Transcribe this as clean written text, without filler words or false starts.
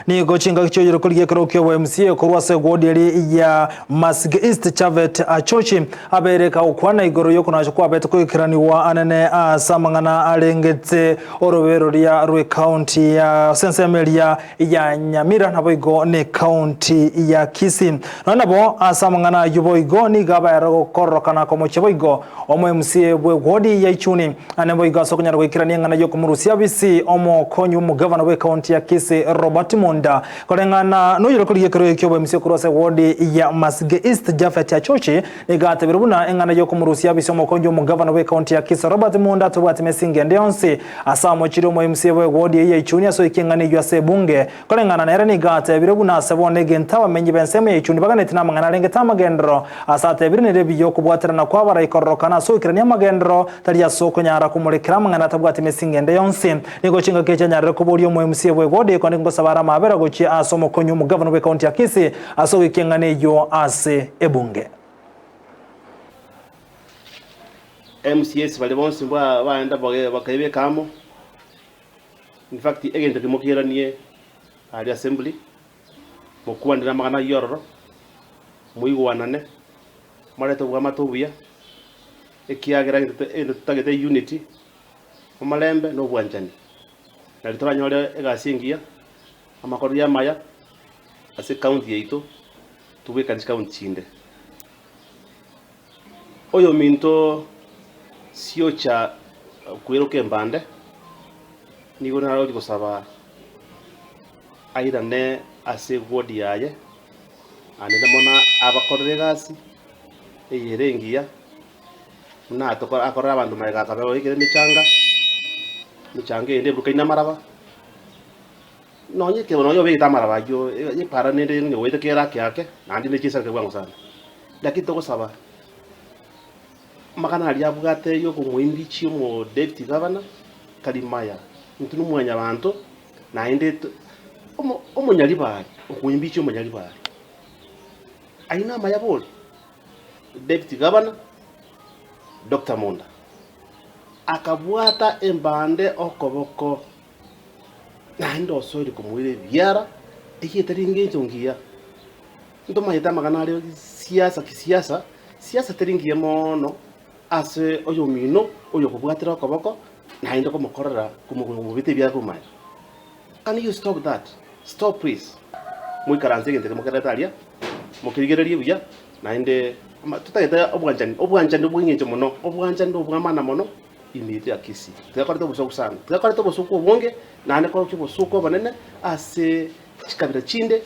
Ni gochinga kichojero kuligia karokyo wa MCA kurwase wodi ya Masige East Chavet Achochi abereka ukwana igoro yoko na chukwa beto kwikirani wa anene samangana alengete orowero ya Rwe County ya Sensemelia ya Nyamira nabo igo ne County ya Kisii nabo samangana yubo igo ni gaba ya korokana komo chebo igo omo MCA bwe wodi ya Ichuni anebo igo sokunyara kwikirani ngana yoko murusia bisi omo konyu mu governor we County ya Kisii Robert Monda kolengana no yoro kuliye kero ekyo bemse kurose wodi ya Masige East Jafet Achochi negate birubuna engana yoko murusia bisomo konjo mu governor we County ya Kisii Robert Monda tubati mesinge ndionse asamo chiro mu MCA we wodi ya Ichuni so ikingani yase bunge kolengana nera negate birubuna sabone gentawa menyi benseme ya Ichuni bagane tina mangana lengeta magendro asate birine rebi yoko bwaterana kwa bara ikorokana so ikirania magendro taliya soko nyara kumulekira mangana tabwati mesinge ndionse niko chinga kecha nyara kubori mu MCA we wodi ko ngo sabara mabera gochi asomo konyu mu governor we County ya Kisii aso ikingane yo ase ebunge MCS bali bonse mbwa baenda bakaibe kamo in fact egende kimokiranie ali assembly mokuwa ndina magana yororo muigwanane mareto bwa matobia ekiagera ende tutagete unity omalembe no bwanjani na litoranyore egasingia amakori ya maya ase county yeito tuwe kanchi county chinde oyo minto sio cha kueroke mbande nigo naro gusaba airane ase wodi yaye anene mona abakoregasi eyerengia na atokora akora abantu maega kabe ikire micanga ende bukaina maraba nonye ke bono yo beta maraba yo ye para nende ngo wete kera kyake nandi ne chisa ke bwangu sana lakini toko saba makana ali abugate yo kumwimbi chi mo deputy governor kalimaya ntunu mwanya abantu na ende omo nyali bali okwimbi chi omo nyali bali aina maya boli deputy governor Dr. Monda akabwata embande okoboko na ndo sori kumwire biara ekiteringe ntongia ndo mahita magana leo kisiasa teringie mono ase oyo mino oyo kubwatira okoboko na ndo komokorera kumubite bya kumaya. Can you stop that? Stop please. Mwikaranze ngende kemokeretalia mukirigererie buya na inde tutageta obwanjani bwingenje mono obwanjani obwamana mono imiti ya Kisii tuyakarito busoku sana tuyakarito busoku obonge na ane kwa busoku banene ase chikabira chinde